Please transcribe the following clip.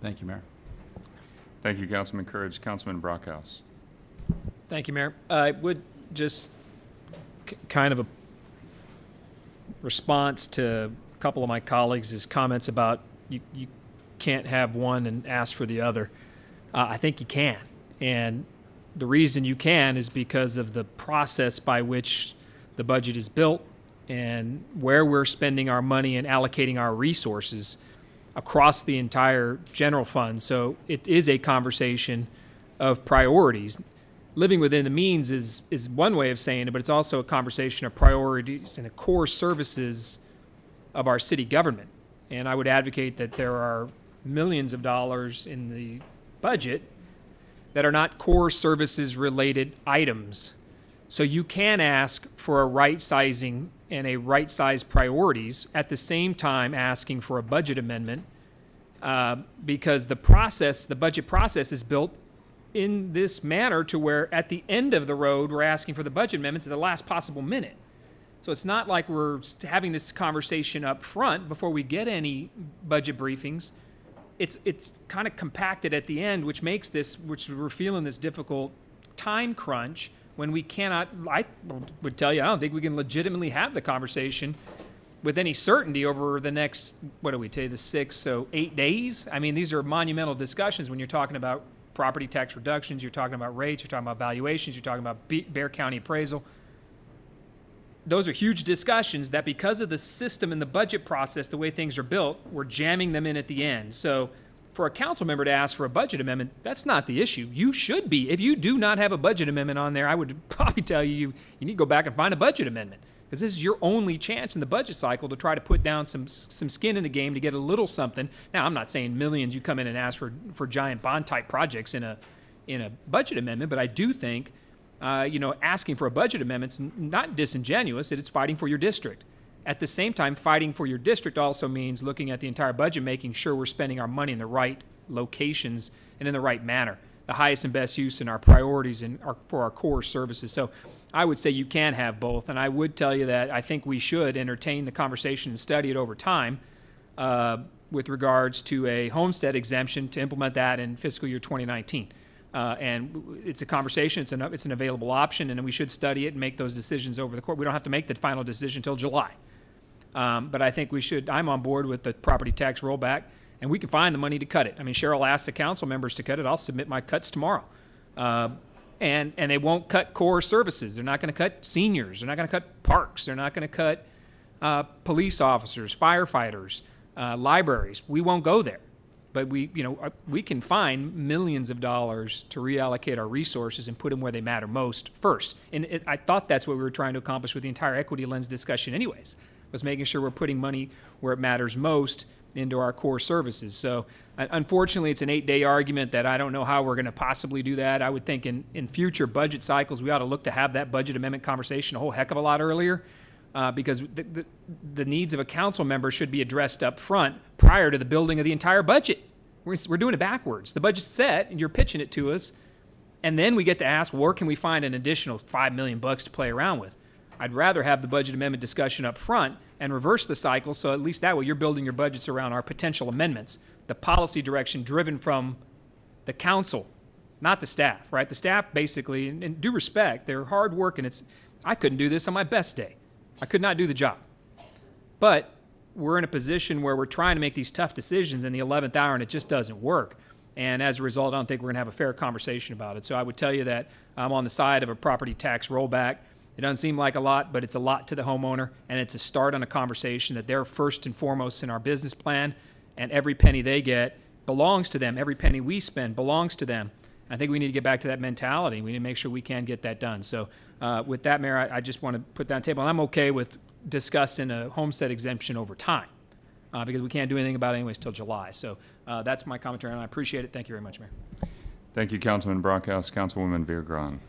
Thank you, Mayor. Thank you, Councilman Courage. Councilman Brockhouse. Thank you, Mayor. I would just kind of a response to a couple of my colleagues' comments about you can't have one and ask for the other. I think you can. And the reason you can is because of the process by which the budget is built and where we're spending our money and allocating our resources across the entire general fund. So it is a conversation of priorities. Living within the means is one way of saying it, but it's also a conversation of priorities and the core services of our city government. And I would advocate that there are millions of dollars in the budget that are not core services related items. So you can ask for a right sizing and a right size priorities at the same time asking for a budget amendment because the budget process is built in this manner to where at the end of the road we're asking for the budget amendments at the last possible minute. So it's not like we're having this conversation up front before we get any budget briefings. It's kind of compacted at the end, which we're feeling this difficult time crunch when we cannot, I would tell you, I don't think we can legitimately have the conversation with any certainty over the next, what do we tell you, the 8 days? I mean, these are monumental discussions when you're talking about property tax reductions, you're talking about rates, you're talking about valuations, you're talking about Bexar County appraisal. Those are huge discussions that because of the system and the budget process, the way things are built, we're jamming them in at the end. So for a council member to ask for a budget amendment, that's not the issue. You should be. If you do not have a budget amendment on there, I would probably tell you you need to go back and find a budget amendment because this is your only chance in the budget cycle to try to put down some skin in the game to get a little something. Now, I'm not saying millions you come in and ask for giant bond type projects in a budget amendment, but I do think asking for a budget amendment's not disingenuous. It's fighting for your district. At the same time, fighting for your district also means looking at the entire budget, making sure we're spending our money in the right locations and in the right manner, the highest and best use in our priorities and for our core services. So I would say you can have both, and I would tell you that I think we should entertain the conversation and study it over time with regards to a homestead exemption to implement that in fiscal year 2019. And it's a conversation, it's an available option, and we should study it and make those decisions over the course. We don't have to make the final decision until July. But I think we should. I'm on board with the property tax rollback, and we can find the money to cut it. I mean, Cheryl asked the council members to cut it. I'll submit my cuts tomorrow. And they won't cut core services. They're not going to cut seniors. They're not going to cut parks. They're not going to cut police officers, firefighters, libraries. We won't go there. But we can find millions of dollars to reallocate our resources and put them where they matter most first. And I thought that's what we were trying to accomplish with the entire equity lens discussion anyways, was making sure we're putting money where it matters most into our core services. So unfortunately, it's an 8-day argument that I don't know how we're going to possibly do that. I would think in future budget cycles, we ought to look to have that budget amendment conversation a whole heck of a lot earlier. Because the needs of a council member should be addressed up front prior to the building of the entire budget. We're doing it backwards. The budget's set, and you're pitching it to us, and then we get to ask, where can we find an additional $5 million to play around with? I'd rather have the budget amendment discussion up front and reverse the cycle, so at least that way you're building your budgets around our potential amendments, the policy direction driven from the council, not the staff, right? The staff basically, and due respect, they're hard work, and I couldn't do this on my best day. I could not do the job. But we're in a position where we're trying to make these tough decisions in the 11th hour, and it just doesn't work. And as a result, I don't think we're going to have a fair conversation about it. So I would tell you that I'm on the side of a property tax rollback. It doesn't seem like a lot, but it's a lot to the homeowner, and it's a start on a conversation that they're first and foremost in our business plan, and every penny they get belongs to them. Every penny we spend belongs to them. I think we need to get back to that mentality. We need to make sure we can get that done. So with that, Mayor, I just want to put that on the table. And I'm okay with discussing a homestead exemption over time because we can't do anything about it anyways till July. So that's my commentary, and I appreciate it. Thank you very much, Mayor. Thank you, Councilman Brockhouse. Councilwoman Veer-Gron.